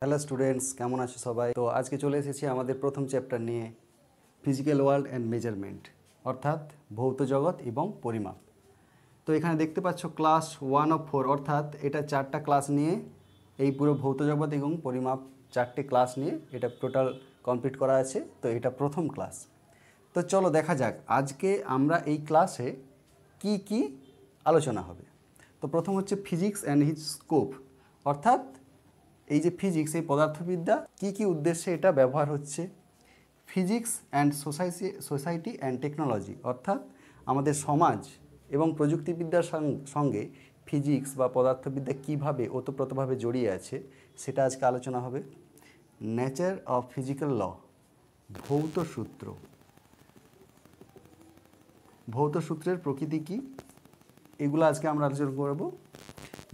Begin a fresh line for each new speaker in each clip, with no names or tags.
Hello students, কেমন আছো সবাই? তো আজকে চলে এসেছি আমাদের প্রথম চ্যাপ্টার নিয়ে, ফিজিক্যাল ওয়ার্ল্ড অ্যান্ড মেজারমেন্ট, অর্থাৎ ভৌত জগৎ এবং পরিমাপ। তো এখানে দেখতে পাচ্ছ ক্লাস 1 of 4, অর্থাৎ এটা 4টা ক্লাস নিয়ে এই পুরো ভৌত জগৎ এবং পরিমাপ 4টে ক্লাস নিয়ে এটা টোটাল কমপ্লিট করা আছে। তো এটা প্রথম ক্লাস। তো চলো দেখা যাক আজকে আমরা এই ক্লাসে কি কি আলোচনা হবে। তো প্রথম হচ্ছে ফিজিক্স অ্যান্ড হিজ স্কোপ, অর্থাৎ এই যে ফিজিক্স, এই পদার্থবিদ্যা কি কি উদ্দেশ্যে এটা ব্যবহার হচ্ছে। Physics and society and technology, অর্থাৎ আমাদের সমাজ এবং প্রযুক্তিবিদ্যার সঙ্গে ফিজিক্স বা পদার্থবিদ্যা কীভাবে ওতপ্রোতভাবে জড়িয়ে আছে সেটা আজকে আলোচনা হবে। নেচার অফ ফিজিক্যাল ল, ভৌত সূত্র, ভৌত সূত্রের প্রকৃতি কী, এগুলো আজকে আমরা আলোচনা করব।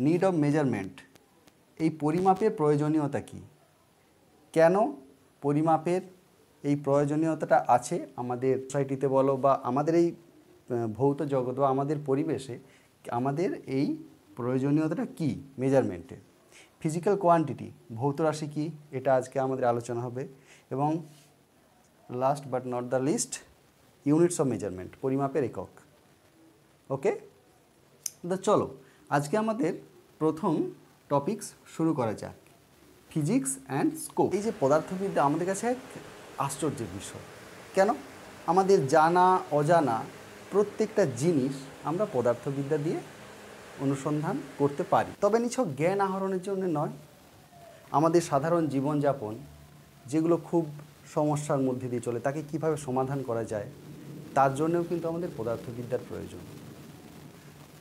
নিড অফ মেজারমেন্ট, এই পরিমাপের প্রয়োজনীয়তা কী, কেন পরিমাপের এই প্রয়োজনীয়তাটা আছে আমাদের সোসাইটিতে বলো বা আমাদের এই ভৌত জগৎ বা আমাদের পরিবেশে, আমাদের এই প্রয়োজনীয়তাটা কী মেজারমেন্টের। ফিজিক্যাল কোয়ান্টিটি, ভৌত রাশি কী, এটা আজকে আমাদের আলোচনা হবে। এবং last but not the least, units of measurement, পরিমাপের একক। ওকে, তো চলো আজকে আমাদের প্রথম টপিকস শুরু করা যাক, ফিজিক্স অ্যান্ড স্কোপ। এই যে পদার্থবিদ্যা আমাদের কাছে এক আশ্চর্যের বিষয়। কেন? আমাদের জানা অজানা প্রত্যেকটা জিনিস আমরা পদার্থবিদ্যা দিয়ে অনুসন্ধান করতে পারি, তবে নিছক জ্ঞান আহরণের জন্য নয়। আমাদের সাধারণ জীবনযাপন যেগুলো খুব সমস্যার মধ্যে দিয়ে চলে, তাকে কিভাবে সমাধান করা যায় তার জন্যও কিন্তু আমাদের পদার্থবিদ্যার প্রয়োজন।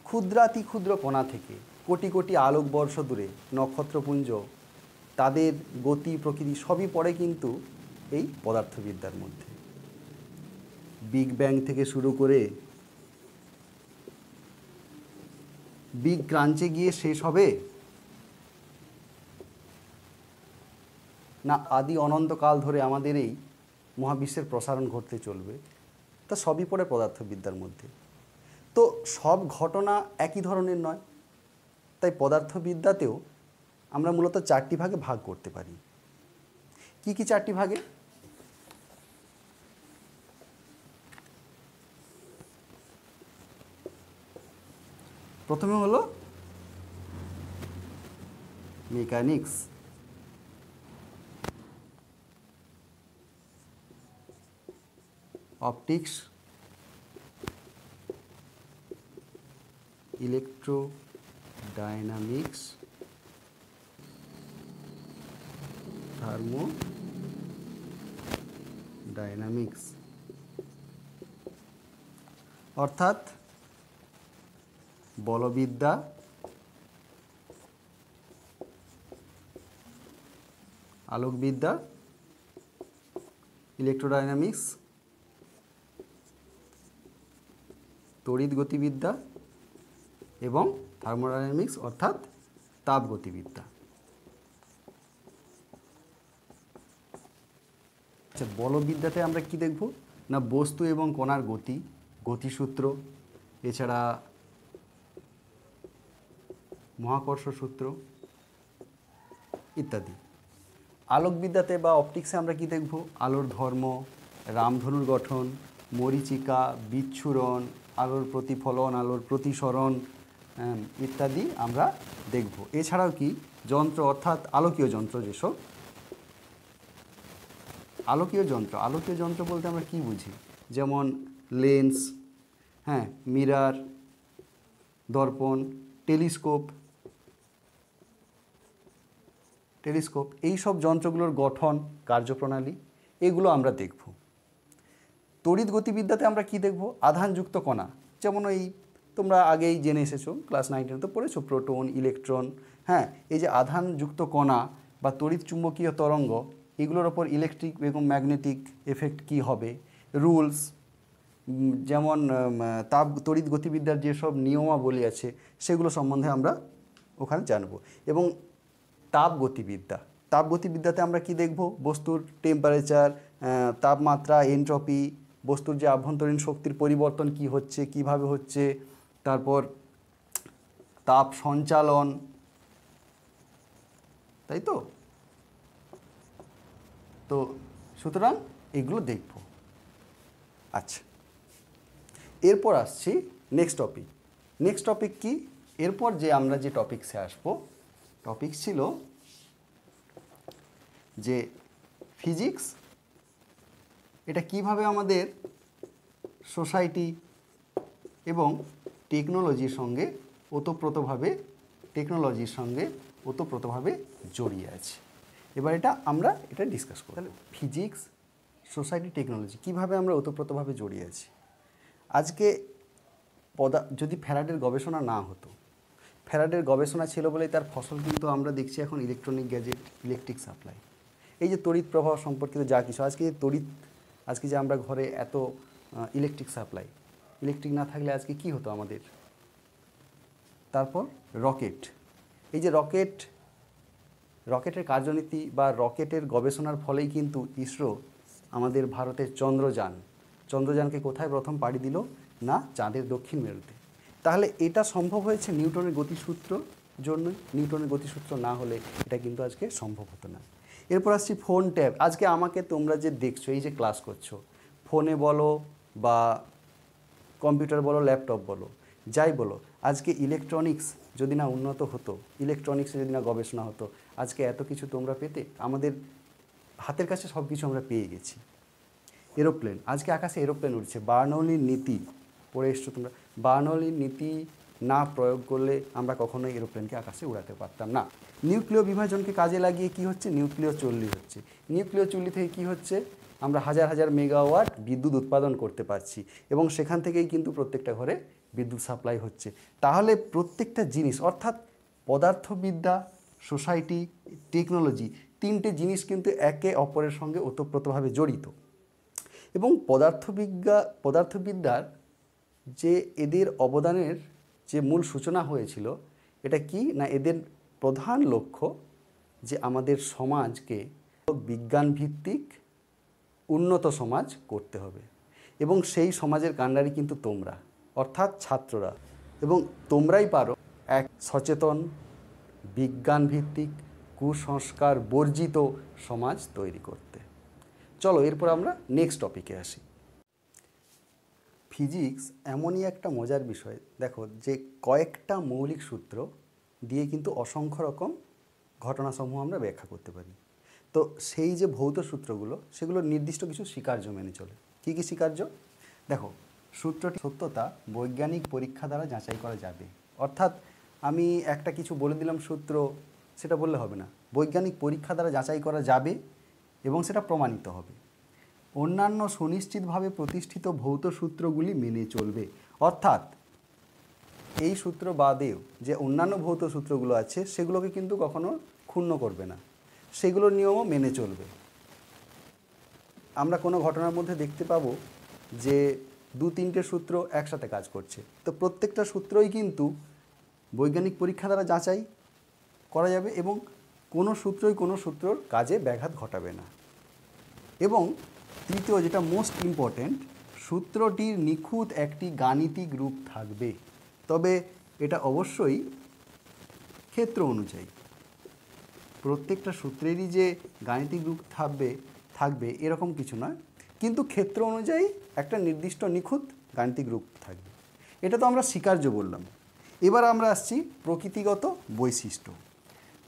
ক্ষুদ্রাতি ক্ষুদ্র কণা থেকে কোটি কোটি আলোকবর্ষ দূরে নক্ষত্রপুঞ্জ, তাদের গতি প্রকৃতি সবই পড়ে কিন্তু এই পদার্থবিদ্যার মধ্যে। বিগ ব্যাং থেকে শুরু করে বিগ ক্রাঞ্চে গিয়ে শেষ হবে না আদি অনন্তকাল ধরে আমাদের এই মহাবিশ্বের প্রসারণ ঘটতে চলবে, তা সবই পড়ে পদার্থবিদ্যার মধ্যে। তো সব ঘটনা একই ধরনের নয়, তাই পদার্থবিদ্যাতেও আমরা মূলত 4টি ভাগে ভাগ করতে পারি। কি কি 4টি ভাগে? প্রথমে হলো মেকানিক্স, অপটিক্স, ইলেকট্রোডাইনামিক্স, থার্মোডাইনামিক্স, অর্থাৎ বলবিদ্যা, আলোকবিদ্যা, ইলেকট্রোডাইনামিক্স, তড়িৎ গতিবিদ্যা এবং থার্মোডাইনামিক্স অর্থাৎ তাপগতিবিদ্যা। আচ্ছা, বলবিদ্যাতে আমরা কি দেখব না বস্তু এবং কণার গতি, গতিসূত্র, এছাড়া মহাকর্ষ সূত্র ইত্যাদি। আলোকবিদ্যাতে বা অপটিক্সে আমরা কি দেখব? আলোর ধর্ম, রামধনুর গঠন, মরীচিকা, বিচ্ছুরণ, আলোর প্রতিফলন, আলোর প্রতিসরণ ইত্যাদি আমরা দেখব। এছাড়াও কি যন্ত্র, অর্থাৎ আলোকীয় যন্ত্র, যেসব আলোকীয় যন্ত্র বলতে আমরা কি বুঝি? যেমন লেন্স, মিরর, দর্পণ, টেলিস্কোপ, এই সব যন্ত্রগুলোর গঠন, কার্যপ্রণালী, এগুলো আমরা দেখব। তড়িৎ গতিবিদ্যাতে আমরা কি দেখব? আধানযুক্ত কণা, যেমন এই তোমরা আগেই জেনে এসেছো, ক্লাস 9-10 তো পড়েছো, প্রোটন, ইলেকট্রন। এই যে আধানযুক্ত কণা বা তড়িৎ চুম্বকীয় তরঙ্গ, এগুলোর ওপর ইলেকট্রিক এবং ম্যাগনেটিক এফেক্ট কি হবে, রুলস, যেমন তড়িৎ গতিবিদ্যার যেসব নিয়মাবলী আছে সেগুলো সম্বন্ধে আমরা ওখানে জানব। এবং তাপগতিবিদ্যাতে আমরা কি দেখব? বস্তুর টেম্পারেচার, তাপমাত্রা, এনট্রপি, বস্তুর যে আভ্যন্তরীণ শক্তির পরিবর্তন কি হচ্ছে, কিভাবে হচ্ছে, তারপর তাপ সঞ্চালন, তাই তো। তো সুতরাং এগুলো দেখব। আচ্ছা, এরপর আসছি নেক্সট টপিক। নেক্সট টপিক কি? এরপর যে আমরা যে টপিকসে আসবো, টপিক ছিল যে ফিজিক্স এটা কিভাবে আমাদের সোসাইটি এবং টেকনোলজির সঙ্গে ওতপ্রোতভাবে জড়িয়ে আছে। এবার আমরা এটা ডিসকাস করব। তাহলে ফিজিক্স, সোসাইটি, টেকনোলজি কীভাবে আমরা ওতপ্রোতভাবে জড়িয়ে আছি। আজকে যদি ফ্যারাডের গবেষণা না হতো, ফ্যারাডের গবেষণা ছিল বলেই তার ফসল কিন্তু আমরা দেখছি এখন ইলেকট্রনিক গ্যাজেট, ইলেকট্রিক সাপ্লাই, এই যে তড়িৎ প্রবাহ সম্পর্কিত যা কিছু। আজকে যে আমরা ঘরে এত ইলেকট্রিক সাপ্লাই, ইলেকট্রিক না থাকলে আজকে কি হতো আমাদের। তারপর রকেট, এই যে রকেটের কার্যনীতি বা রকেটের গবেষণার ফলেই কিন্তু ইসরো আমাদের ভারতের চন্দ্রযানকে কোথায় প্রথম পাড়ি দিল না, চাঁদের দক্ষিণ মেরুতে। তাহলে এটা সম্ভব হয়েছে নিউটনের গতিসূত্র জন্য। নিউটনের গতিসূত্র না হলে এটা কিন্তু আজকে সম্ভব হতো না। এরপর আসছি ফোন, ট্যাব। আজকে আমাকে তোমরা যে দেখছো, এই যে ক্লাস করছো, ফোনে বলো বা কম্পিউটার বলো, ল্যাপটপ বলো, যাই বলো, আজকে ইলেকট্রনিক্স যদি না উন্নত হতো, ইলেকট্রনিক্সে যদি না গবেষণা হতো, আজকে এত কিছু তোমরা পেতে। আমাদের হাতের কাছে সব কিছু আমরা পেয়ে গেছি। এরোপ্লেন, আজকে আকাশে এরোপ্লেন উঠছে। বার্নৌলির নীতি পড়ে এসছো তোমরা। বার্নৌলির নীতি না প্রয়োগ করলে আমরা কখনোই এরোপ্লেনকে আকাশে উড়াতে পারতাম না। নিউক্লিয় বিভাজনকে কাজে লাগিয়ে কি হচ্ছে, নিউক্লিয় চুল্লি হচ্ছে। নিউক্লিয় চুল্লি থেকে কি হচ্ছে, আমরা হাজার হাজার মেগাওয়াট বিদ্যুৎ উৎপাদন করতে পারছি এবং সেখান থেকেই কিন্তু প্রত্যেকটা ঘরে বিদ্যুৎ সাপ্লাই হচ্ছে। তাহলে প্রত্যেকটা জিনিস, অর্থাৎ পদার্থবিদ্যা, সোসাইটি, টেকনোলজি, তিনটে জিনিস কিন্তু একে অপরের সঙ্গে ওতপ্রোতভাবে জড়িত। এবং পদার্থবিদ্যার যে এদের অবদানের যে মূল সূচনা হয়েছিল, এটা কি না, এদের প্রধান লক্ষ্য যে আমাদের সমাজকে বিজ্ঞানভিত্তিক উন্নত সমাজ করতে হবে। এবং সেই সমাজের কাণ্ডারি কিন্তু তোমরা, অর্থাৎ ছাত্ররা। এবং তোমরাই পারো এক সচেতন, বিজ্ঞানভিত্তিক, কুসংস্কার বর্জিত সমাজ তৈরি করতে। চলো এরপর আমরা নেক্সট টপিকে আসি। ফিজিক্স এমনই একটা মজার বিষয়, দেখো, যে কয়েকটা মৌলিক সূত্র দিয়ে কিন্তু অসংখ্য রকম ঘটনাসমূহ আমরা ব্যাখ্যা করতে পারি। তো সেই যে ভৌত সূত্রগুলো, সেগুলো নির্দিষ্ট কিছু স্বীকার্য মেনে চলে। কী কী স্বীকার্য? দেখো, সূত্রটি সত্যতা বৈজ্ঞানিক পরীক্ষা দ্বারা যাচাই করা যাবে। অর্থাৎ আমি একটা কিছু বলে দিলাম সূত্র, সেটা বললে হবে না, বৈজ্ঞানিক পরীক্ষা দ্বারা যাচাই করা যাবে এবং সেটা প্রমাণিত হবে। অন্যান্য সুনিশ্চিতভাবে প্রতিষ্ঠিত ভৌত সূত্রগুলি মেনে চলবে। অর্থাৎ এই সূত্র বাদেও যে অন্যান্য ভৌত সূত্রগুলো আছে, সেগুলোকে কিন্তু কখনো ক্ষুণ্ণ করবে না, সেগুলোর নিয়মও মেনে চলবে। আমরা কোনো ঘটনার মধ্যে দেখতে পাবো যে 2-3টে সূত্র একসাথে কাজ করছে, তো প্রত্যেকটা সূত্রই কিন্তু বৈজ্ঞানিক পরীক্ষা দ্বারা যাচাই করা যাবে এবং কোনো সূত্রর কাজে ব্যাঘাত ঘটাবে না। এবং তৃতীয়, যেটা মোস্ট ইম্পর্ট্যান্ট, সূত্রটির নিখুঁত একটি গাণিতিক রূপ থাকবে। তবে এটা অবশ্যই ক্ষেত্র অনুযায়ী। প্রত্যেকটা সূত্রেরই যে গাণিতিক রূপ থাকবে এরকম কিছু নয়, কিন্তু ক্ষেত্র অনুযায়ী একটা নির্দিষ্ট নিখুঁত গাণিতিক রূপ থাকবে। এটা তো আমরা স্বীকার্য বললাম। এবার আমরা আসছি প্রকৃতিগত বৈশিষ্ট্য।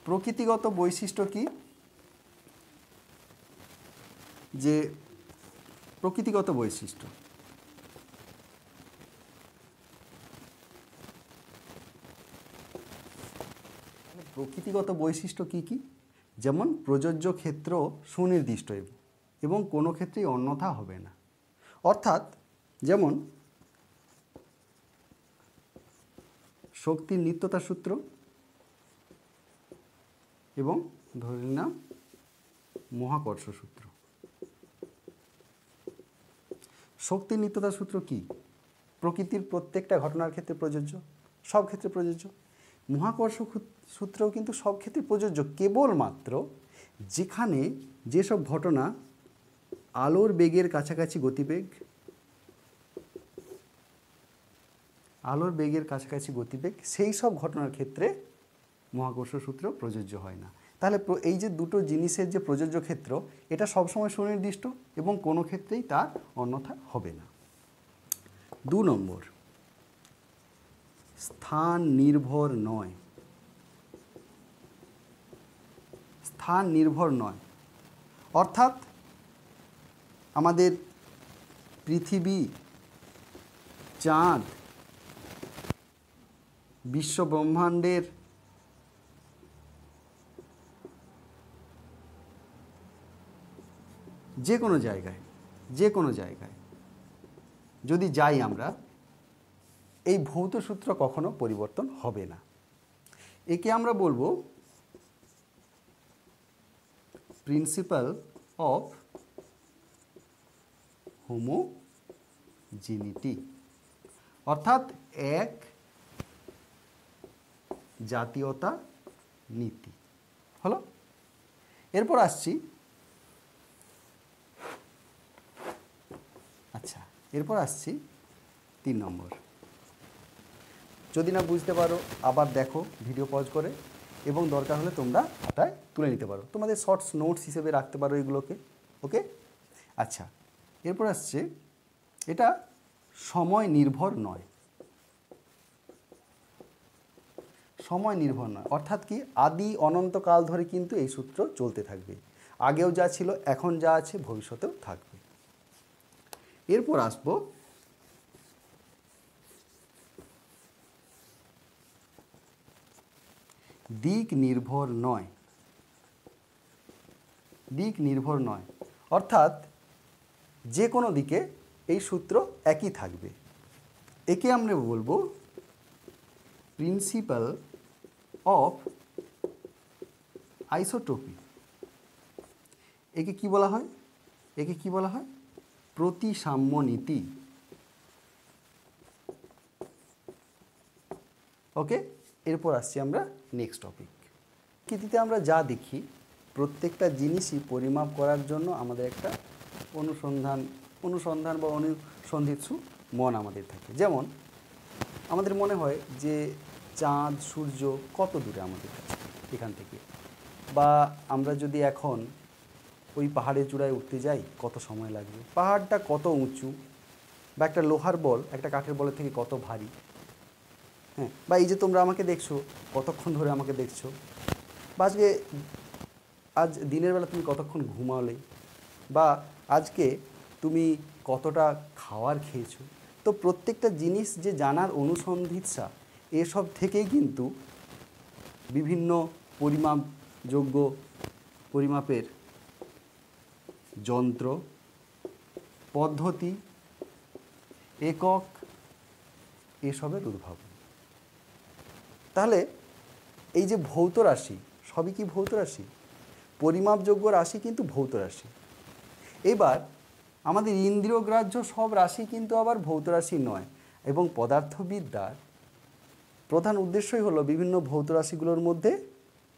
প্রকৃতিগত বৈশিষ্ট্য কি? যে প্রকৃতিগত বৈশিষ্ট্য, প্রকৃতিগত বৈশিষ্ট্য কি কি? যেমন প্রযোজ্য ক্ষেত্র সুনির্দিষ্ট এবং কোনো ক্ষেত্রেই অন্যথা হবে না। অর্থাৎ যেমন শক্তির নিত্যতা সূত্র এবং ধরে নিলাম মহাকর্ষ সূত্র। শক্তির নিত্যতা সূত্র কি? প্রকৃতির প্রত্যেকটা ঘটনার ক্ষেত্রে প্রযোজ্য, সব ক্ষেত্রে প্রযোজ্য। মহাকর্ষ সূত্রও কিন্তু সব ক্ষেত্রে প্রযোজ্য, কেবলমাত্র যেখানে যেসব ঘটনা আলোর বেগের কাছাকাছি গতিবেগ, সেই সব ঘটনার ক্ষেত্রে মহাকর্ষ সূত্র প্রযোজ্য হয় না। তাহলে এই যে দুটো জিনিসের যে প্রযোজ্য ক্ষেত্র, এটা সবসময় সুনির্দিষ্ট এবং কোনো ক্ষেত্রেই তার অন্যথা হবে না। 2 নম্বর, স্থান নির্ভর নয়। স্থান নির্ভর নয় অর্থাৎ আমাদের পৃথিবী, চাঁদ, বিশ্ব ব্রহ্মাণ্ডের যে কোনো জায়গায় যদি যাই আমরা, এই ভৌত সূত্র কখনো পরিবর্তন হবে না। একে আমরা বলবো প্রিন্সিপাল অফ হোমোজিনিটি, অর্থাৎ এক জাতীয়তা নীতি হলো। এরপর আসছি, এরপর আসছি 3 নম্বর। যদি না বুঝতে পারো আবার দেখো, ভিডিও পজ করে, এবং দরকার হলে তোমরা খাতায় তুলে নিতে পারো, তোমাদের শর্টস নোটস হিসেবে রাখতে পারো এগুলোকে। ওকে, আচ্ছা, এরপর আসছে, এটা সময় নির্ভর নয়। সময় নির্ভর নয় অর্থাৎ কি, আদি অনন্তকাল ধরে কিন্তু এই সূত্র চলতে থাকবে। আগেও যা ছিল, এখন যা আছে, ভবিষ্যতেও থাকবে। এরপর আসবো দিক নির্ভর নয়। দিক নির্ভর নয় অর্থাৎ যে কোনো দিকে এই সূত্র একই থাকবে। একে আমরা বলবো প্রিন্সিপাল অফ আইসোট্রপি। একে কি বলা হয়? প্রতিসাম্য নীতি। ওকে, এরপর আসছি আমরা নেক্সট টপিক। প্রকৃতিতে আমরা যা দেখি, প্রত্যেকটা জিনিসই পরিমাপ করার জন্য আমাদের একটা অনুসন্ধান বা অনুসন্ধিৎসু মন আমাদের থাকে। যেমন আমাদের মনে হয় যে চাঁদ, সূর্য কত দূরে আমাদের কাছে এখান থেকে, বা আমরা যদি এখন ওই পাহাড়ের চূড়ায় উঠতে যাই কত সময় লাগবে, পাহাড়টা কত উঁচু, বা একটা লোহার বল একটা কাঠের বলের থেকে কত ভারী। হ্যাঁ, বা এই যে তোমরা আমাকে দেখছো, কতক্ষণ ধরে আমাকে দেখছো, বা আজ দিনের বেলা তুমি কতক্ষণ ঘুমালে, বা আজকে তুমি কতটা খাবার খেয়েছো। তো প্রত্যেকটা জিনিস যে জানার অনুসন্ধিৎসা, এসব থেকেই কিন্তু বিভিন্ন পরিমাপযোগ্য পরিমাপের যন্ত্র, পদ্ধতি, একক এসবের উদ্ভাবন। তাহলে এই যে ভৌত রাশি, সবই কি ভৌত রাশি? পরিমাপযোগ্য রাশি কিন্তু ভৌত রাশি। এবার আমাদের ইন্দ্রিয়গ্রাহ্য সব রাশি কিন্তু আবার ভৌত রাশি নয়, এবং পদার্থবিদ্যার প্রধান উদ্দেশ্যই হলো বিভিন্ন ভৌত রাশিগুলোর মধ্যে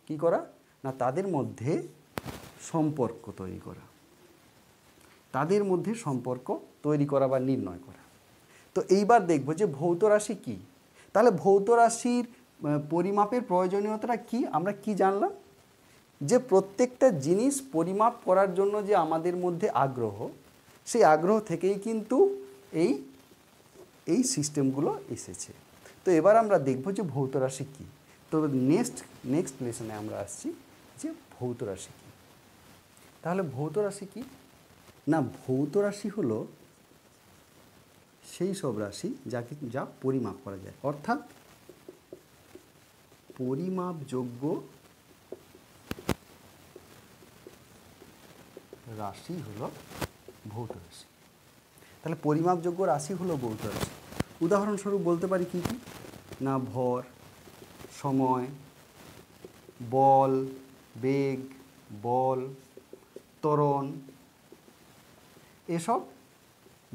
কি করা না, তাদের মধ্যে সম্পর্ক তৈরি করা, বা নির্ণয় করা। তো এইবার দেখব যে ভৌত রাশি কি। তাহলে ভৌত রাশির পরিমাপের প্রয়োজনীয়তাটা কি? আমরা কি জানলাম? যে প্রত্যেকটা জিনিস পরিমাপ করার জন্য যে আমাদের মধ্যে আগ্রহ, সেই আগ্রহ থেকেই কিন্তু এই সিস্টেমগুলো এসেছে। তো এবার আমরা দেখব যে ভৌত রাশি কী। তো নেক্সট লেসনে আমরা আসছি যে ভৌত রাশি কী। তাহলে ভৌত রাশি কী না, ভৌত রাশি হলো সেই সব রাশি যা পরিমাপ করা যায়, অর্থাৎ পরিমাপযোগ্য রাশি হলো ভৌত রাশি। তাহলে পরিমাপযোগ্য রাশি হলো ভৌত রাশি। উদাহরণস্বরূপ বলতে পারি কি কি না, ভর, সময়, বল, বেগ, বল, ত্বরণ, এসব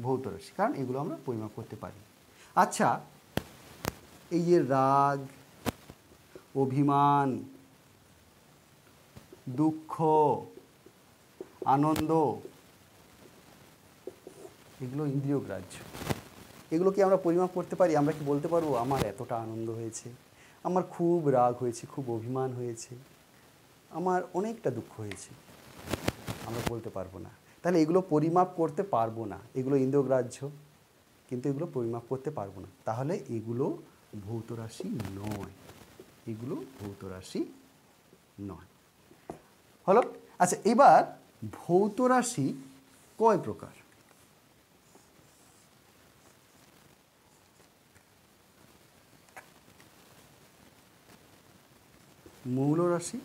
ভৌত রাশি, কারণ এগুলো আমরা পরিমাপ করতে পারি। আচ্ছা, এই যে রাগ, অভিমান, দুঃখ, আনন্দ, এগুলো ইন্দ্রিয়গ্রাহ্য। এগুলো কি আমরা পরিমাপ করতে পারি? আমরা কি বলতে পারবো আমার এতটা আনন্দ হয়েছে, আমার খুব রাগ হয়েছে, খুব অভিমান হয়েছে, আমার অনেকটা দুঃখ হয়েছে, আমরা বলতে পারবো না। তাহলে এগুলো পরিমাপ করতে পারবো না, এগুলো ইন্দ্রগ্রাহ্য, কিন্তু এগুলো পরিমাপ করতে পারবো না। তাহলে এগুলো ভৌত রাশি নয়, এগুলো ভৌত রাশি নয়। হলো? আচ্ছা, এবার ভৌত রাশি কয় প্রকার? মৌল রাশি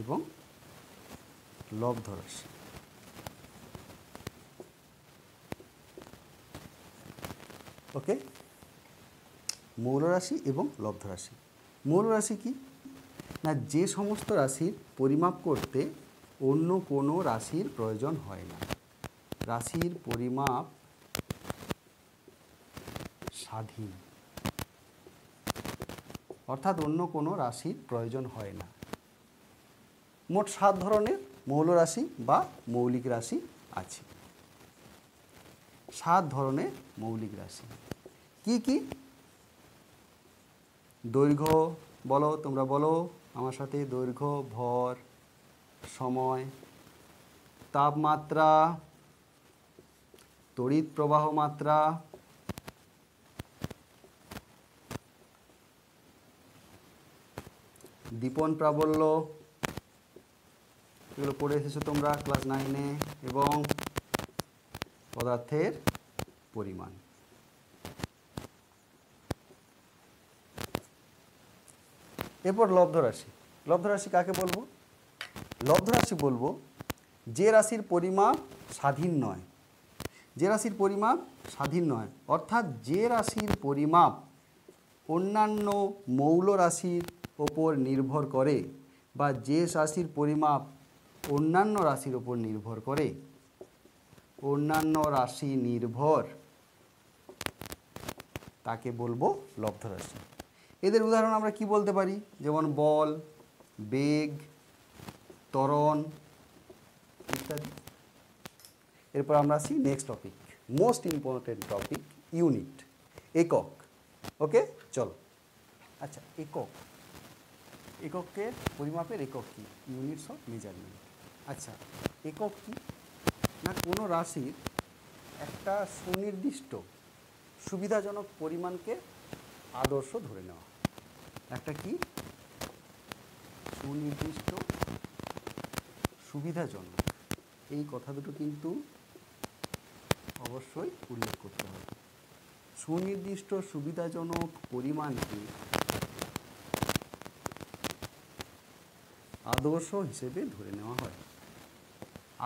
এবং লব্ধ রাশি। ওকে, মৌল রাশি এবং লব্ধ রাশি। মৌল রাশি কি না, যে সমস্ত রাশির পরিমাপ করতে অন্য কোনো রাশির প্রয়োজন হয় না। রাশির পরিমাপ স্বাধীন, অর্থাৎ অন্য কোনো রাশির প্রয়োজন হয় না। মোট 7 ধরনের মৌল রাশি বা মৌলিক রাশি আছে। 7 ধরনের মৌলিক রাশি কি কি? দৈর্ঘ্য বলো, তোমরা বলো আমার সাথে। দৈর্ঘ্য, ভর, সময়, তাপমাত্রা, তড়িৎ প্রবাহ মাত্রা, দীপন প্রাবল্য, এগুলো পড়ে এসেছো তোমরা ক্লাস 9-এ, এবং পদার্থের পরিমাণ। এরপর লব্ধ রাশি। লব্ধ রাশি কাকে বলবো? লব্ধ রাশি বলবো যে রাশির পরিমাপ স্বাধীন নয়। যে রাশির পরিমাপ স্বাধীন নয়, অর্থাৎ যে রাশির পরিমাপ অন্যান্য মৌল রাশির ওপর নির্ভর করে, বা যে রাশির পরিমাপ অন্যান্য রাশির ওপর নির্ভর করে, অন্যান্য রাশি নির্ভর, তাকে বলবো লব্ধ রাশি। এদের উদাহরণ আমরা কি বলতে পারি? যেমন বল, বেগ, ত্বরণ ইত্যাদি। এরপর আমরা আসি next topic, most important topic, unit, একক। ওকে, চলো। আচ্ছা, একক, এককের পরিমাপের একক কি? Units of measurement. আচ্ছা, একক কি না, কোনো রাশির একটা সুনির্দিষ্ট সুবিধাজনক পরিমাণকে আদর্শ ধরে নেওয়া। একটা কি? সুনির্দিষ্ট সুবিধাজনক। এই কথা দুটো কিন্তু অবশ্যই উল্লেখ করতে হবে। সুনির্দিষ্ট সুবিধাজনক পরিমাণকে আদর্শ হিসেবে ধরে নেওয়া হয়।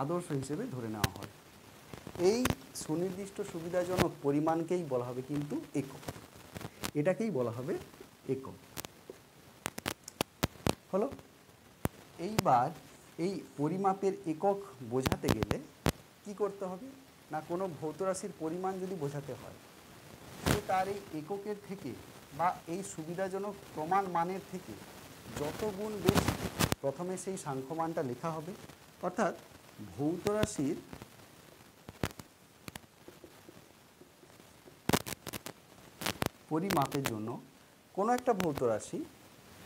আদর্শ হিসেবে ধরে নেওয়া হয়। এই সুনির্দিষ্ট সুবিধাজনক পরিমাণকেই বলা হবে কিন্তু একক। এটাকেই বলা হবে একক। হলো? এইবার এই পরিমাপের একক বোঝাতে গেলে কি করতে হবে না, কোনো ভৌত রাশির পরিমাণ যদি বোঝাতে হয়, সে তার এই এককের থেকে বা এই সুবিধাজনক প্রমাণ মানের থেকে যত গুণ বেশি, প্রথমে সেই সাংখ্যমানটা লেখা হবে। অর্থাৎ ভৌত রাশির পরিমাপের জন্য কোনো একটা ভৌত রাশি,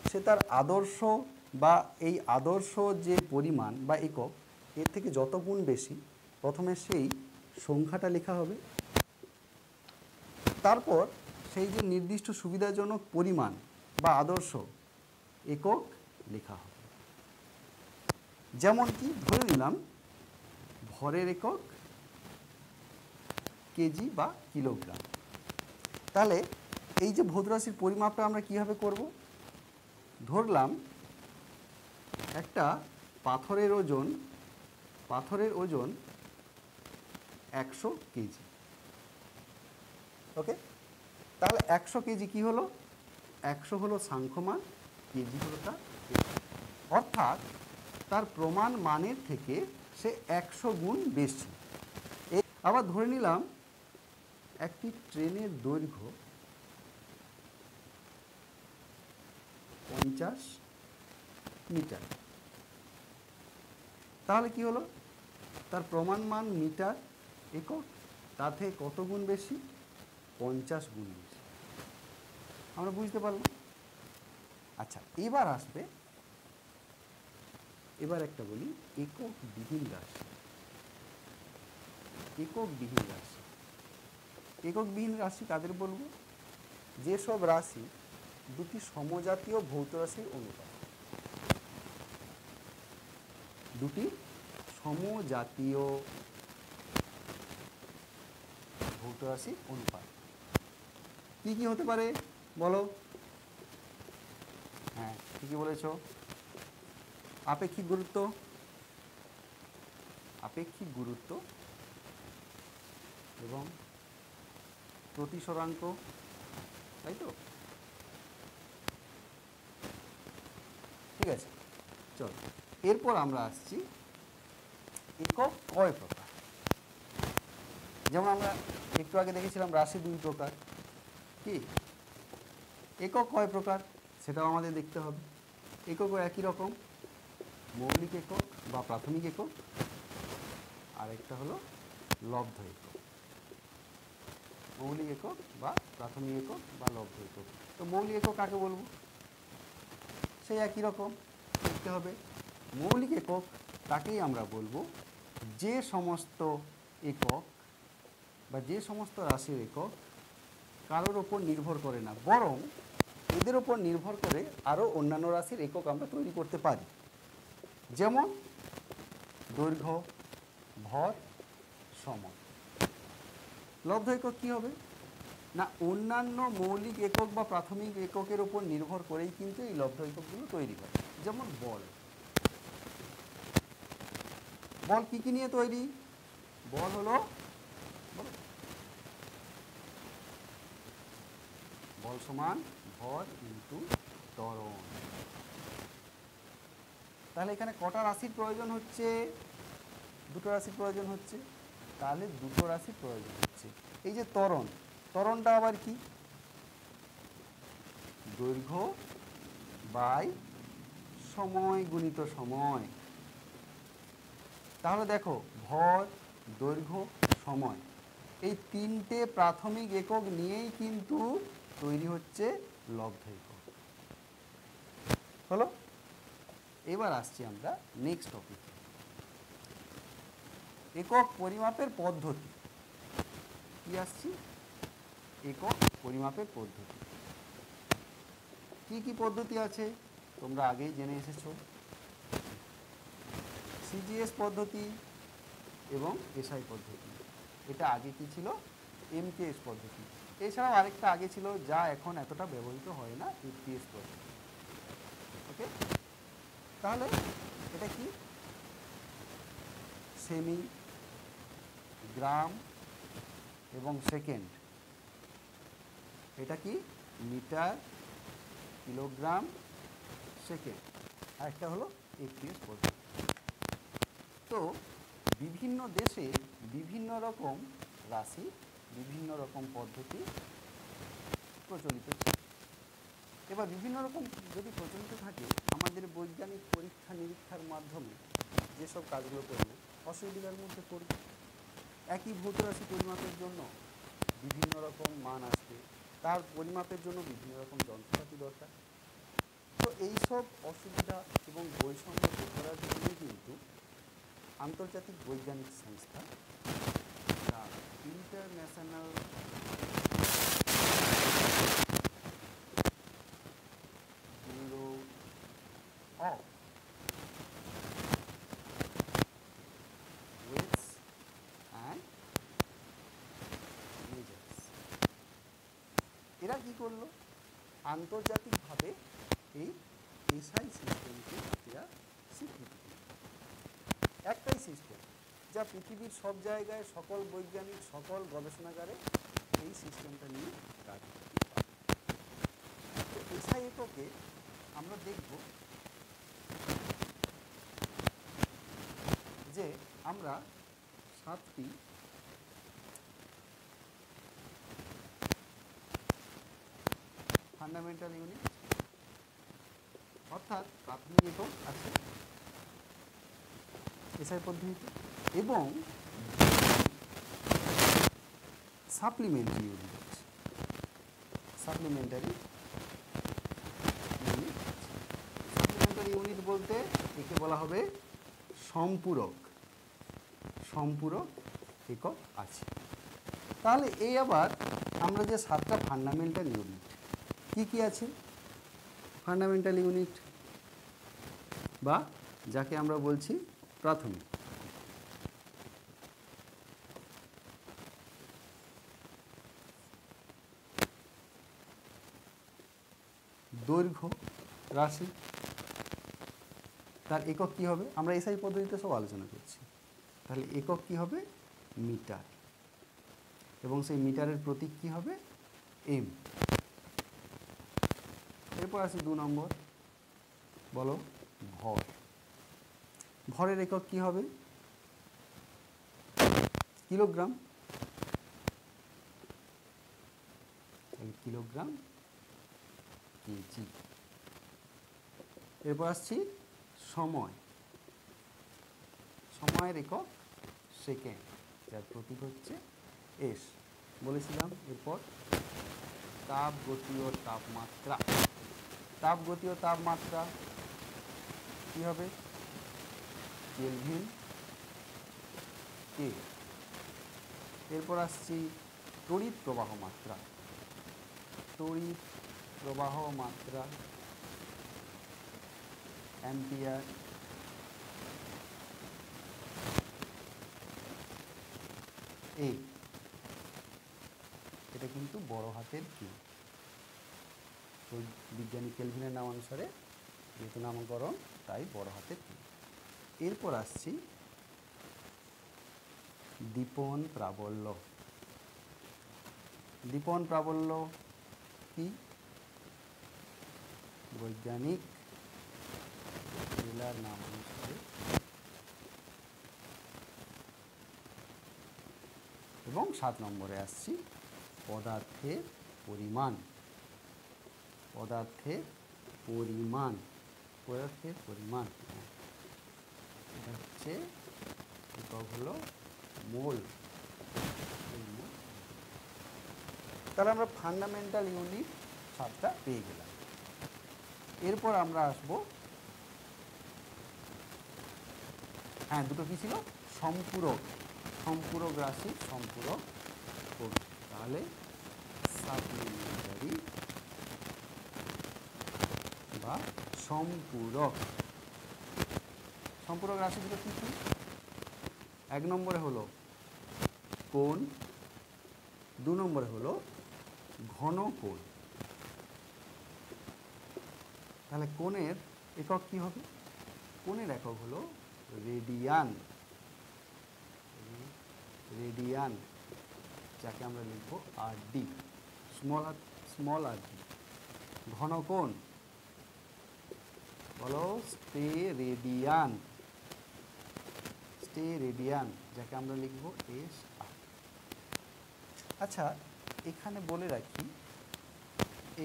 সে তার আদর্শ বা এই আদর্শ যে পরিমাণ বা একক, এর থেকে যত গুণ বেশি, প্রথমে সেই সংখ্যাটা লেখা হবে। তারপর সেই যে নির্দিষ্ট সুবিধাজনক পরিমাণ বা আদর্শ একক লেখা হবে। যেমন কি, ধরে নিলাম ভরের একক কেজি বা কিলোগ্রাম। তাহলে এই যে ভৌত রাশির পরিমাপটা আমরা কীভাবে করব? ধরলাম একটা পাথরের ওজন 100 কেজি। ওকে, তাহলে 100 কেজি কী হলো? 100 হলো সাংখ্যমান, কেজি হলো তার একক। অর্থাৎ তার প্রমাণ মানের থেকে সে 100 গুণ বেশি। আবার ধরে নিলাম একটি ট্রেনের দৈর্ঘ্য 50 মিটার। তাহলে কি হলো? তার প্রমাণ মান মিটার একক, তার থেকে কত গুণ বেশি? 50 গুণ বেশি। আমরা বুঝতে পারলাম। আচ্ছা, এবার আসবে, এবার একটা বলি এককবিহীন রাশি। এককবিহীন রাশি, এককবিহীন রাশি কাদের বলবো? যেসব রাশি দুটি সমজাতীয় ভৌত রাশির অনুপাত। দুটি সমজাতীয় ভৌত রাশির অনুপাত কি কি হতে পারে বলো? হ্যাঁ, ঠিকই বলেছ। আপেক্ষিক গুরুত্ব, আপেক্ষিক গুরুত্ব এবং প্রতিসরাঙ্ক, তাই তো? ঠিক আছে, চল এরপর আমরা আসছি একক কয় প্রকার। যেমন আমরা একটু আগে দেখেছিলাম রাশি দুই প্রকার, কি একক কয় প্রকার সেটাও আমাদের দেখতে হবে। এককও একই রকম, মৌলিক একক বা প্রাথমিক একক, আর একটা হলো লব্ধ একক। মৌলিক একক বা প্রাথমিক একক বা লব্ধ একক। তো মৌলিক একক কাকে বলবো? সেই একই রকম দেখতে হবে। মৌলিক একক তাকেই আমরা বলবো যে সমস্ত একক বা যে সমস্ত রাশির একক কারোর ওপর নির্ভর করে না, বরং এদের ওপর নির্ভর করে আরও অন্যান্য রাশির একক আমরা তৈরি করতে পারি। যেমন দৈর্ঘ্য, ভর, সময়। লব্ধ একক কী হবে না, অন্যান্য মৌলিক একক বা প্রাথমিক এককের ওপর নির্ভর করেই কিন্তু এই লব্ধ এককগুলো তৈরি হয়। যেমন বল, বল কী কী নিয়ে তৈরি? বল হলো, বল সমান ভর ইন্টু ত্বরণ। তাহলে এখানে কটা রাশির প্রয়োজন হচ্ছে? দুটো রাশির প্রয়োজন হচ্ছে। তাহলে দুটো রাশির প্রয়োজন হচ্ছে। এই যে ত্বরণ, ত্বরণটা আবার কি? দৈর্ঘ্য বাই সময় গুণিত সময়। তাহলে দেখো, ভর, দৈর্ঘ্য, সময়, এই তিনটে প্রাথমিক একক নিয়েই কিন্তু তৈরি হচ্ছে লব্ধ একক। হলো? এবার আসছি আমরা নেক্সট টপিকে, একক পরিমাপের পদ্ধতি। কি আসছি? একক পরিমাপের পদ্ধতি। কি কি পদ্ধতি আছে তোমরা আগেই জেনে এসেছো। সিজিএস পদ্ধতি এবং এসআই পদ্ধতি। এটা আগে কি ছিল? এমকেএস পদ্ধতি। এছাড়াও আরেকটা আগে ছিল যা এখন এতটা ব্যবহৃত হয় না, এফপিএস পদ্ধতি। ওকে, তাহলে এটা কি? সেমি, গ্রাম এবং সেকেন্ড। এটা কি? Metre, kilogram, second. আর একটা হলো এফপিএস পদ্ধতি। তো বিভিন্ন দেশে বিভিন্ন রকম রাশি, বিভিন্ন রকম পদ্ধতি প্রচলিত ছিল। এবার বিভিন্ন রকম যদি প্রচলিত থাকে, আমাদের বৈজ্ঞানিক পরীক্ষা নিরীক্ষার মাধ্যমে যেসব কাজগুলো করবে অসুবিধার মধ্যে পড়বে। একই ভৌত রাশি পরিমাপের জন্য বিভিন্ন রকম মান আসবে, তার পরিমাপের জন্য বিভিন্ন রকম যন্ত্রপাতি দরকার। তো এইসব অসুবিধা এবং বৈষম্য দূর করার জন্যই কিন্তু আন্তর্জাতিক বৈজ্ঞানিক সংস্থা international bureau of weights and measures, এরা কি করলো? আন্তর্জাতিকভাবে এই এসআই সিস্টেমকে এরা স্বীকৃতি দিল। একটাই সিস্টেম যা পৃথিবীর সব জায়গায়, সকল বৈজ্ঞানিক, সকল গবেষণাগারে এই সিস্টেমটা নিয়ে কাজ করতে পারে। তো এসআই এককে আমরা দেখব যে আমরা 7টি ফান্ডামেন্টাল ইউনিট অর্থাৎ প্রাথমিক একক আছে এসআই পদ্ধতিতে, এবং সাপ্লিমেন্টারি ইউনিট আছে। সাপ্লিমেন্টারি ইউনিট ইউনিট বলতে একে বলা হবে সম্পূরক, সম্পূরক একক আছে। তাহলে এই আবার আমরা যে 7টা ফান্ডামেন্টাল ইউনিট কি কি আছে, ফান্ডামেন্টাল ইউনিট বা যাকে আমরা বলছি প্রাথমিক। দৈর্ঘ্য রাশি, তার একক কি হবে, আমরা এসআই পদ্ধতিতে সব আলোচনা করছি। তাহলে একক কি হবে, মিটার, এবং সেই মিটারের প্রতীক কি হবে, এম। এরপর আসি 2 নম্বর, বলো ভর। ভরের একক কি হবে, কিলোগ্রাম, কিলোগ্রাম কেজি। এরপর আসছি সময়, সময়ের একক সেকেন্ড, যার প্রতীক হচ্ছে এস, বলেছিলাম। এরপর তাপ, গতি ও তাপমাত্রা। তাপ, গতি ও তাপমাত্রা কি হবে, কেলভিন কে। এরপর আসছি তড়িৎ প্রবাহ মাত্রা, তড়িৎ প্রবাহ মাত্রা অ্যাম্পিয়ার। এই এটা কিন্তু বড় হাতের কি, বিজ্ঞানী কেলভিনের নাম অনুসারে যেহেতু নামকরণ তাই বড় হাতের কি। এরপর আসছি দীপন প্রাবল্য। দীপন প্রাবল্য কি, বৈজ্ঞানিক জেলার নাম অনুসারে। এবং 7 নম্বরে আসছি পদার্থের পরিমাণ। পদার্থের পরিমাণ, পদার্থের পরিমাণ এটা হচ্ছে একক হলো মোল। তাহলে আমরা ফান্ডামেন্টাল ইউনিট 7টা পেয়ে গেলাম। এরপর আমরা আসবো, হ্যাঁ দুটো কি ছিল, সম্পূরক, সম্পূরক রাশি, সম্পূরক কোণ। তাহলে সাপ্লিমেন্টারি বা সম্পূরক। সম্পূরক রাশি দুটো কি কি, 1 নম্বরে হলো কোণ, 2 নম্বরে হলো ঘন কোণ। তাহলে কোণের একক কি হবে, কোণের একক হলো রেডিয়ান, রেডিয়ান, যাকে আমরা লিখব আরডি, স্মল আরডি। ঘন কোণ বলো স্টেরেডিয়ান, স্টেরেডিয়ান, যাকে আমরা লিখব এস আর। আচ্ছা এখানে বলে রাখি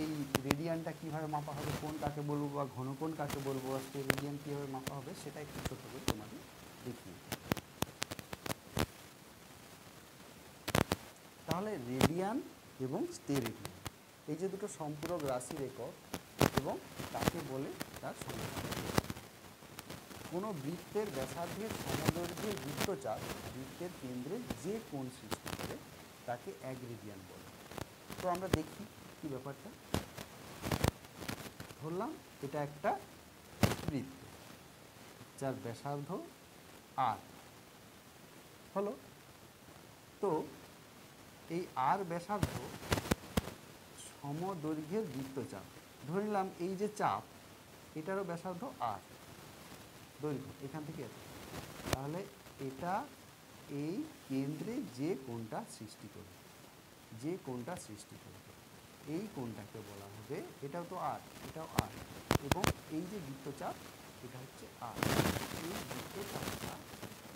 এই রেডিয়ানটা কিভাবে মাপা হবে, কোণ কাকে বলবো বা ঘন কোণ কাকে বলবো, স্টেরেডিয়ান কীভাবে মাপা হবে সেটা একটু ছোট করে তোমাদের দেখিয়ে। তাহলে রেডিয়ান এবং স্টেরেডিয়ান এই যে দুটো সম্পূরক রাশির একক এবং তাকে বলে তার সংখ্যা। কোনো বৃত্তের ব্যাসার্ধের সমদৈর্ঘ্যের বৃত্তচাপ বৃত্তের কেন্দ্রে যে কোণ সৃষ্টি করে তাকে 1 রেডিয়ান বলে। তো আমরা দেখি কি ব্যাপারটা। ধরলাম এটা একটা বৃত্ত যার ব্যাসার্ধ আর হলো, তো এই আর ব্যাসার্ধ সমদৈর্ঘ্যের বৃত্তচাপ, ধরে নিলাম এই যে চাপ এটারও ব্যাসার্ধ আর, দৈর্ঘ্য এখান থেকে এত। তাহলে এটা এই কেন্দ্রে যে কোণটা সৃষ্টি করবে, যে কোণটা সৃষ্টি করবে এই কোণটাকে বলা হবে, এটাও তো আর, এটাও আর, এবং এই যে বৃত্তচাপ এটা হচ্ছে আর। এই বৃত্তচাপটা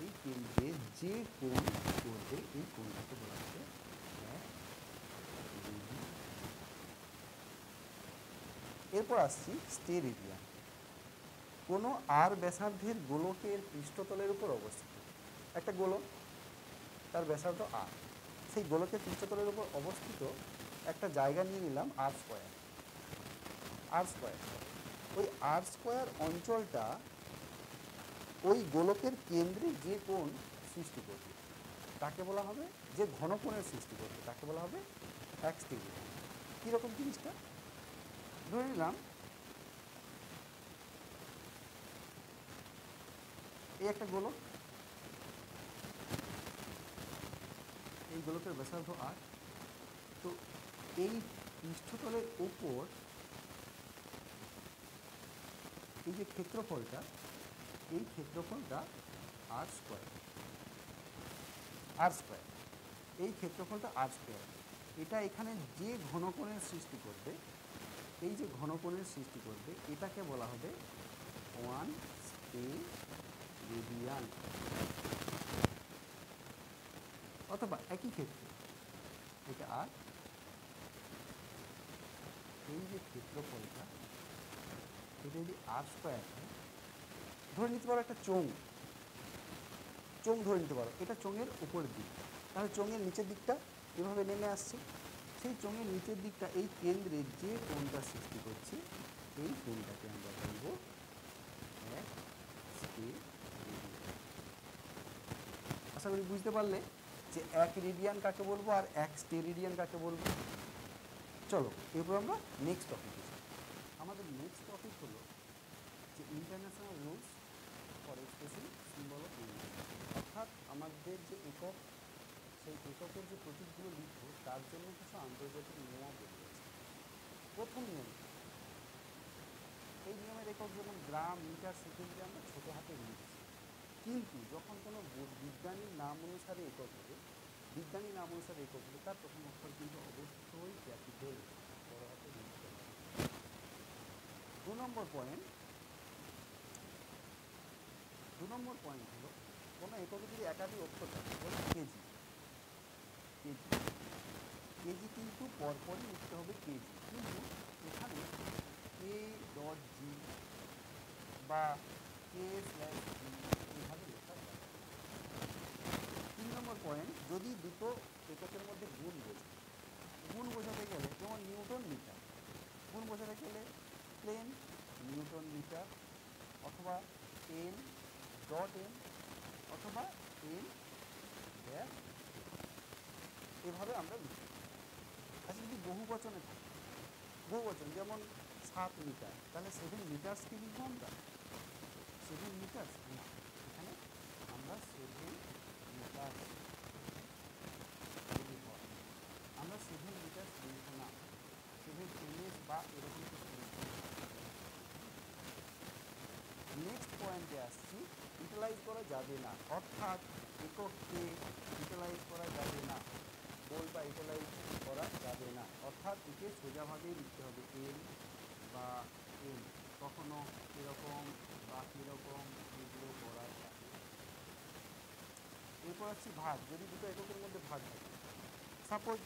এই কেন্দ্রে যে কোণ করবে এই কোণটাকে বলা হবে এরপর আসছি স্টেরেডিয়ান। কোনো আর ব্যাসার্ধের গোলকের পৃষ্ঠতলের উপর অবস্থিত একটা গোলক, তার ব্যাসার্ধ আর, সেই গোলকের পৃষ্ঠতলের উপর অবস্থিত একটা জায়গা নিয়ে নিলাম আর স্কোয়ার, আর স্কোয়ার। ওই আর স্কোয়ার অঞ্চলটা ওই গোলকের কেন্দ্রে যে কোণ সৃষ্টি করবে তাকে বলা হবে, যে ঘনকোণের সৃষ্টি করবে তাকে বলা হবে এক্সটেরিয়ন। কীরকম জিনিসটা? ধরে নিলাম এই একটা গোলক, এই গোলকের ব্যাসার্ধ আর, তো এই পৃষ্ঠতলের উপর এই যে ক্ষেত্রফলটা, এই ক্ষেত্রফলটা আর স্কোয়ার, এই ক্ষেত্রফলটা আর স্কোয়ার, এটা এখানে যে ঘনকোণের সৃষ্টি করবে, এই যে ঘনকোণের সৃষ্টি করবে এটাকে বলা হবে 1 স্টেরেডিয়ান। অথবা একই ক্ষেত্রে এটা আর, এই যে ক্ষেত্রফলটা এটা যদি আর স্কোয়ার হয়, ধরে নিতে পারো একটা চোঙ ধরে নিতে পারো, এটা চোঙের উপরের দিক, তাহলে চোঙের নিচের দিকটা এভাবে নেমে আসছে, সেই চোঙের নিচের দিকটা এই কেন্দ্রে যে কোণটা সৃষ্টি করছে এই কোণটাকে আমরা বলবো এক স্টেরেডিয়ান। আশা করি বুঝতে পারলে যে এক রেডিয়ান কাকে বলবো আর এক স্টেরেডিয়ান কাকে বলবো। চলো এরপর আমরা নেক্সট টপিকে যাই। আমাদের নেক্সট টপিক হলো যে international rules for expressing symbol of unity, অর্থাৎ আমাদের যে একক, সেই এককের যে প্রতীকগুলো লিখব তার জন্য কিছু আন্তর্জাতিক নিয়মাবলী আছে। প্রথম নিয়ম, এই নিয়মের একক যেমন গ্রাম, মিটার, সেকেন্ডে আমরা ছোটো হাতে লিখছি, কিন্তু যখন কোনো বিজ্ঞানীর নাম অনুসারে একক হবে, তার প্রথম অক্ষর কিন্তু অবশ্যই ক্যাপিটাল বড় হাতে লিখতে হবে। 2 নম্বর পয়েন্ট হলো কোনো এককে যদি একাধিক অক্ষর থাকে, যেমন কেজি কিন্তু পরপরই লিখতে হবে কেজি, কিন্তু এখানে কে ডট জি বা কে স্ল্যাশ জি এইভাবে লেখা যাবে। 3 নম্বর পয়েন্ট, যদি দুটো এককের মধ্যে গুণ বোঝাতে গেলে, যেমন নিউটন মিটার, গুণ বোঝাতে গেলে প্লেন নিউটন মিটার, অথবা এন ডট এন, অথবা এন ড্যাশ, এভাবে আমরা লিখি। আচ্ছা, যদি বহু বচনে থাকে, যেমন 7 মিটার, তাহলে 7 মিটার্সকে লিখবো আমরা 7 মিটার্স না, এখানে আমরা 7 মিটার্স লিখব, আমরা 7 মিটার্স লিখব না, 7 এমএস বা এরকম কিছু লিখব। নেক্সট পয়েন্টে আসছি, ইউটিলাইজ করা যাবে না, অর্থাৎ এককে ইউটিলাইজ করা যাবে না, বোল্ড বা ইউটিলাইজ করা যাবে না, অর্থাৎ একে সোজাভাবেই লিখতে হবে এল বা এল, কখনো এরকম বা এরকম, এগুলো করা যাবে। এরপর আসছি ভাগ, যদি দুটো এককের মধ্যে ভাগ থাকে, সাপোজ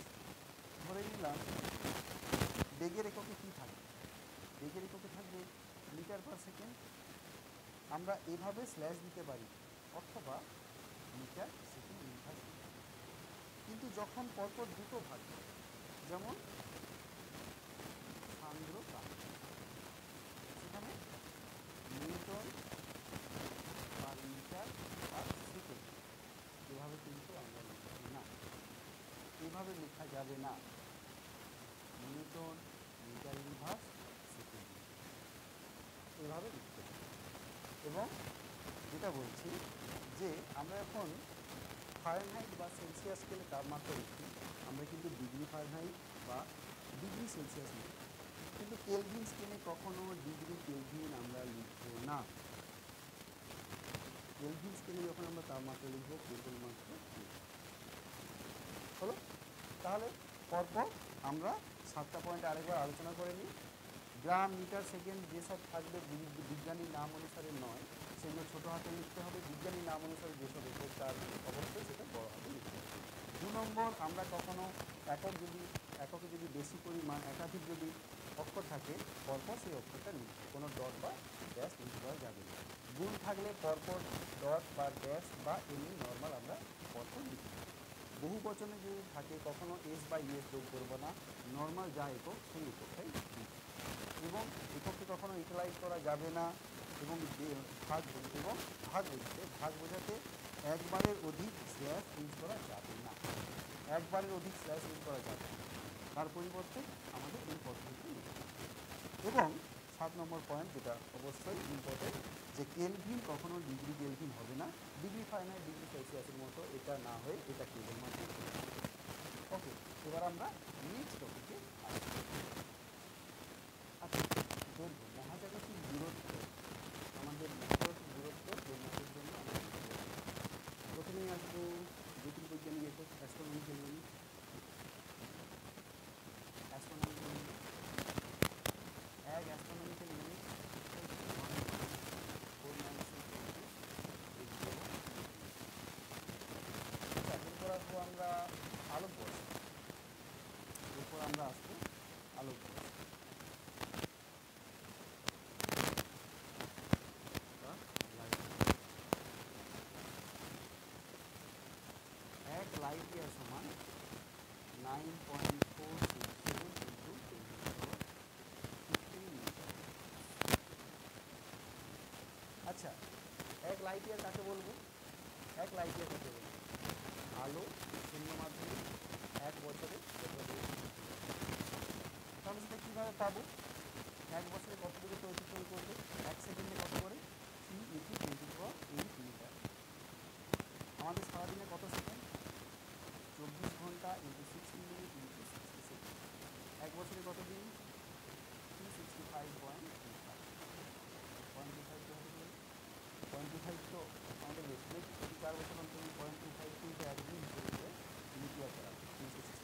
ধরে নিলাম বেগের এককে কী থাকবে, বেগের এককে থাকবে মিটার পার সেকেন্ড, আমরা এভাবে স্ল্যাশ দিতে পারি, অথবা মিটার সেকেন্ড ইনভার্স দিতে পারি। কিন্তু যখন পরপর দুটো ভাগ, যেমন সান্দ্রতা, সেখানে newton per metre per second, এভাবে কিন্তু আমরা লিখছি না, এভাবে লেখা যাবে না, নিউটন মিটার ইনভার্স সেকেন্ড, এভাবে লিখতে হবে। এবং যেটা বলছি যে আমরা এখন ফারেনহাইট বা সেলসিয়াস স্কেলে তাপমাত্রা লিখি, আমরা কিন্তু ডিগ্রি ফারেনহাইট বা ডিগ্রি সেলসিয়াস লিখি, কিন্তু কেলভিন স্কেলে কখনো ডিগ্রি কেলভিন আমরা লিখব না। কেলভিন স্কেলে যখন আমরা তাপমাত্রা লিখব কেবলমাত্র হলো। তাহলে পরপর আমরা 7টা পয়েন্ট আরেকবার আলোচনা করে নিই। গ্রাম, মিটার, সেকেন্ড যেসব থাকবে বিজ্ঞানীর নাম অনুসারে নয়, সেগুলো ছোটো হাতে লিখতে হবে। বিজ্ঞানীর নাম অনুসারে যেসব একক, তার অবশ্যই সেটা বড় হাতে লিখতে হবে। 2 নম্বর, আমরা কখনো এককে যদি বেশি পরিমাণ একাধিক যদি অক্ষর থাকে, পরপর সেই অক্ষরটা লিখবে, কোনো ডট বা ড্যাশ লিখতে দেওয়া যাবে না। গুণ থাকলে পরপর ডট বা ড্যাশ বা এমনি নর্মাল আমরা পরপর লিখব। বহু বচনে যদি থাকে, কখনো এস বা ইএস যোগ করবো না, নর্মাল যা একক সেই এককটাই লিখব। এবং এককে কখনো ইউটিলাইজ করা যাবে না, এবং ভাগ বোঝাতে একবারের অধিক স্ল্যাশ ইউজ করা যাবে না, একবারের অধিক স্ল্যাশ ইউজ করা যাবে না, তার পরিবর্তে আমাদের এই পদ্ধতি নিতে হবে। এবং 7 নম্বর পয়েন্ট, যেটা অবশ্যই ইম্পর্টেন্ট, যে কেলভিন কখনো ডিগ্রি কেলভিন হবে না, ডিগ্রি ফারেনহাইট ডিগ্রি সেলসিয়াসের মতো এটা না হয়ে এটা কেবলমাত্র। ওকে, এবার আমরা নেক্সট টপিকে আসবো। আচ্ছা, দৈর্ঘ্য, মহাজাগতিক দূরত্ব, আমাদের মহাজাগতিক দূরত্ব পরিমাপের জন্য আমরা প্রথমেই আসবো জ্যোতির্বৈজ্ঞানিক একক, অ্যাস্ট্রোনমিক্যাল ইউনিট। এক অ্যাস্ট্রোনমিক্যাল ইউনিট এরপর আসবো আমরা আলোকবর্ষ, এরপর আমরা আসবো আলোকবর্ষ। এক লাইট ইয়ার সমান 9.467 × 10⁻15 মিটার। আচ্ছা, এক লাইট ইয়ার কাকে বলবো? এক লাইট ইয়ার কাকে বলবো? আলো শূন্য মাধ্যমে 1 বছরে কত দূর? তাহলে সেটা কীভাবে পাবো? 1 বছরে কত দূরে তো অতিক্রম করবে? 1 সেকেন্ডে কত করে? 3 × 10⁸ মিটার। আমাদের সারাদিনে কত সেকেন্ড? 24 ঘন্টা × 60 মিনিট × 60 সেকেন্ড। 1 বছরে কত দিন? 365.25। 0.25 তো হতে পারে, 0.25 তো আমাদের বেশি, প্রতি 4 বছর অন্তর 0.25 কিন্তু একদিন হিসেবে লিপিয়ার করা হবে 360।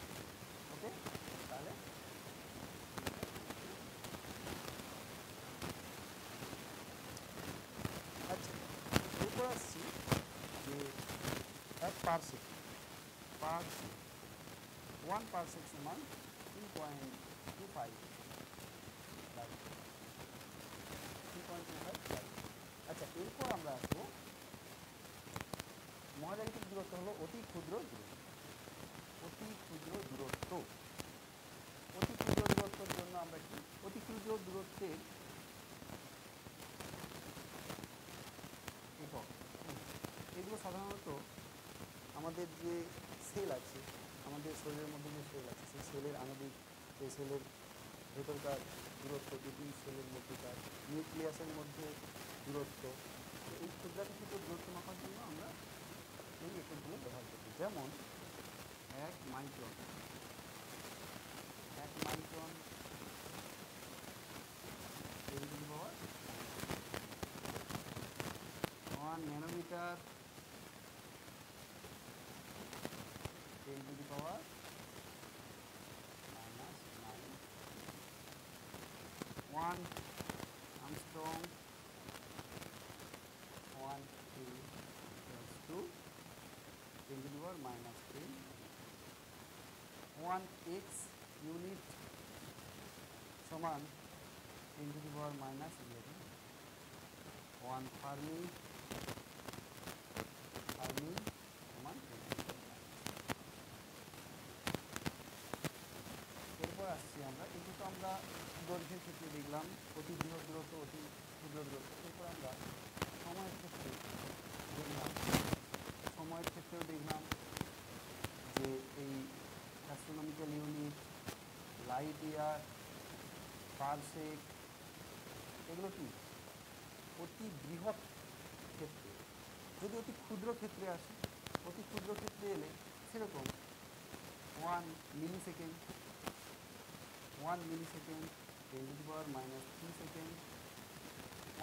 ওকে, তাহলে আচ্ছা, এরপর আসছি যে 1 পারসেক, 1 পারসেক সমান 3.25 লাইট। আচ্ছা, এরপর আমরা আসবো মহাজাগতিক দূরত্ব হলো অতি ক্ষুদ্র দূরত্ব। অতি ক্ষুদ্র দূরত্বের জন্য আমরা কি অতি ক্ষুদ্র দূরত্বের একক, এগুলো সাধারণত আমাদের যে সেল আছে, আমাদের শরীরের মধ্যে যে সেল আছে, সেই সেলের আণবিক, সেই সেলের ভেতরকার দূরত্ব, দুটি সেলের মধ্যেকার নিউক্লিয়াসের মধ্যে দূরত্ব, এই ক্ষুদ্রাতিক্ষুদ্র দূরত্ব মাপার জন্য আমরা এই এককগুলো ব্যবহার করি। যেমন 1 micron, 10 to the power 1 nanometre 10 to the power -9, 1 Armstrong 1 = 10 to the power -10, 1 x unit সমান 10 to the power -11, 1 Fermi সমান 10 to the power -। এরপর আসছি আমরা, কিন্তু তো আমরা দৈর্ঘ্যের ক্ষেত্রে দেখলাম অতি বৃহৎ দূরত্ব, অতি ক্ষুদ্র দূরত্ব। এরপর আমরা সময়ের ক্ষেত্রে দেখলাম যে এই astronomical unit, light year, parsec, এগুলো কি অতি বৃহৎ ক্ষেত্রে। যদি অতি ক্ষুদ্র ক্ষেত্রে আসে, অতি ক্ষুদ্র ক্ষেত্রে এলে সেরকম 1 millisecond 10 to the power -3 second,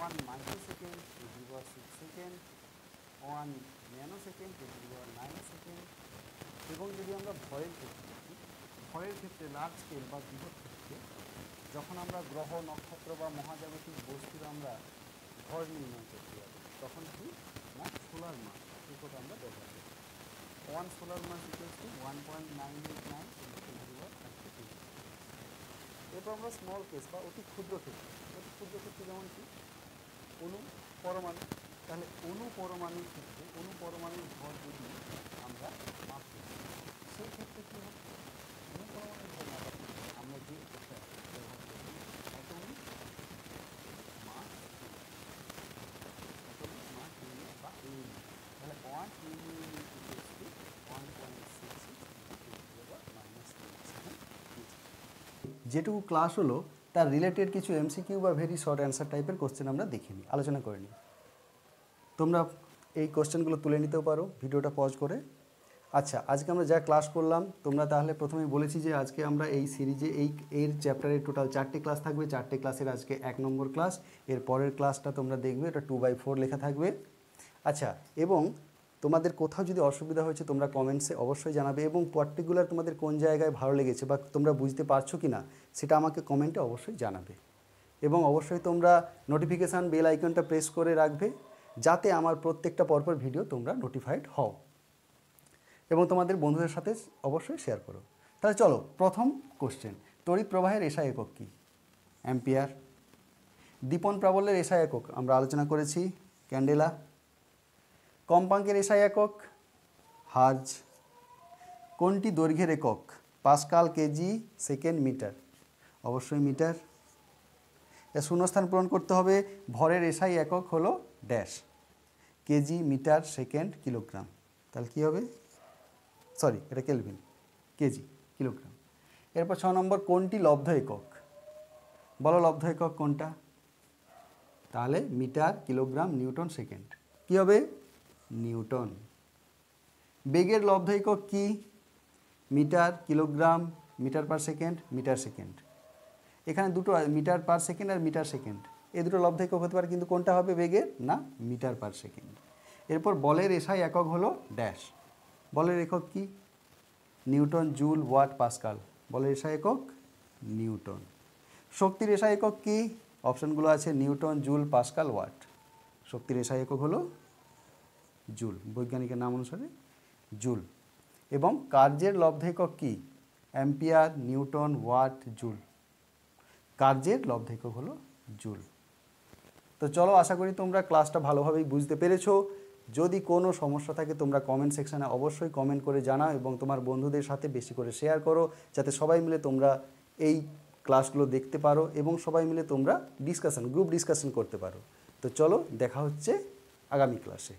1 microsecond 10 to the power 6 second, 1 nanosecond 10 to the power 9 second. এবং যদি আমরা ভরের ক্ষেত্রে দেখি, ভরের ক্ষেত্রে লার্জ স্কেল বা বৃহৎ ক্ষেত্রে যখন আমরা গ্রহ, নক্ষত্র বা মহাজাগতিক বস্তুর আমরা ভর নির্ণয় করতে যাবো, তখন কি না সোলার মাস একক আমরা ব্যবহার করি। 1 সোলার মাস = 1.989 × 10⁻²⁰। এরপর আমরা স্মল কেস বা অতি ক্ষুদ্র ক্ষেত্রে, যেমন কি অণু, পরমাণু। তাহলে অণু পরমাণুর ক্ষেত্রে অণু পরমাণুর ভর যদি আমরা মাপতে চাই, সেই ক্ষেত্রে কী হবে? অণু পরমাণুর ভর মাপার ক্ষেত্রে আমরা যে একটা ব্যবহার করি, অ্যাটমিক যেটুকু ক্লাস হলো তার রিলেটেড কিছু এমসিকিউ বা ভেরি শর্ট অ্যান্সার টাইপের কোশ্চেন আমরা দেখে নিই, আলোচনা করে নিই। তোমরা এই কোশ্চেনগুলো তুলে নিতেও পারো ভিডিওটা পজ করে। আচ্ছা, আজকে আমরা যা ক্লাস করলাম, তোমরা তাহলে প্রথমেই বলেছি যে আজকে আমরা এই সিরিজে এর চ্যাপ্টারের টোটাল 4টে ক্লাস থাকবে। 4টে ক্লাসের আজকে 1 নম্বর ক্লাস। এর পরের ক্লাসটা তোমরা দেখবে, এটা 2/4 লেখা থাকবে। আচ্ছা, এবং তোমাদের কোথাও যদি অসুবিধা হয়েছে তোমরা কমেন্টসে অবশ্যই জানাবে, এবং পার্টিকুলার তোমাদের কোন জায়গায় ভালো লেগেছে বা তোমরা বুঝতে পারছো কি না সেটা আমাকে কমেন্টে অবশ্যই জানাবে। এবং অবশ্যই তোমরা নোটিফিকেশান বেল আইকনটা প্রেস করে রাখবে, যাতে আমার প্রত্যেকটা পরপর ভিডিও তোমরা নোটিফাইড হও, এবং তোমাদের বন্ধুদের সাথে অবশ্যই শেয়ার করো। তাহলে চলো, প্রথম কোশ্চেন, তড়িৎ প্রবাহের এসআই একক কী? অ্যাম্পিয়ার। দীপন প্রাবল্যের এসআই একক আমরা আলোচনা করেছি, ক্যান্ডেলা। কম্পাঙ্কের এসআই একক হার্জ। কোনটি দৈর্ঘ্যের একক? Pascal, KG, second, metre. অবশ্যই মিটার। এর শূন্যস্থান পূরণ করতে হবে। ভরের এসআই একক হলো dash, KG, metre, second, kilogram. তাহলে কী হবে? সরি, এটা কেলভিন, কেজি, কিলোগ্রাম। এরপর 6 নম্বর, কোনটি লব্ধ একক? বলো লব্ধ একক কোনটা? তাহলে মিটার, কিলোগ্রাম, নিউটন, সেকেন্ড। কী হবে? নিউটন। বেগের লব্ধ একক কী? Meter, kilogram, meter per second, meter second. এখানে দুটো, মিটার পার সেকেন্ড আর মিটার সেকেন্ড, এই দুটো লব্ধ একক হতে পারে, কিন্তু কোনটা হবে বেগের? না, মিটার পার সেকেন্ড। এরপর বলের এসআই একক হলো ড্যাশ। বলের একক কি? Newton, joule, watt, pascal. বলের এসআই একক নিউটন। শক্তির এসআই একক কি? অপশনগুলো আছে নিউটন, জুল, পাস্কাল, ওয়াট। শক্তির এসআই একক হলো জুল, বৈজ্ঞানিকের নাম অনুসারে জুল। এবং কার্যের লব্ধ একক কি? Ampere, newton, watt, joule. কার্যের লব্ধ একক হলো জুল। তো চলো, আশা করি তোমরা ক্লাসটা ভালোভাবেই বুঝতে পেরেছো। যদি কোনো সমস্যা থাকে তোমরা কমেন্ট সেকশানে অবশ্যই কমেন্ট করে জানাও, এবং তোমার বন্ধুদের সাথে বেশি করে শেয়ার করো, যাতে সবাই মিলে তোমরা এই ক্লাসগুলো দেখতে পারো এবং সবাই মিলে তোমরা গ্রুপ ডিসকাশন করতে পারো। তো চলো, দেখা হচ্ছে আগামী ক্লাসে।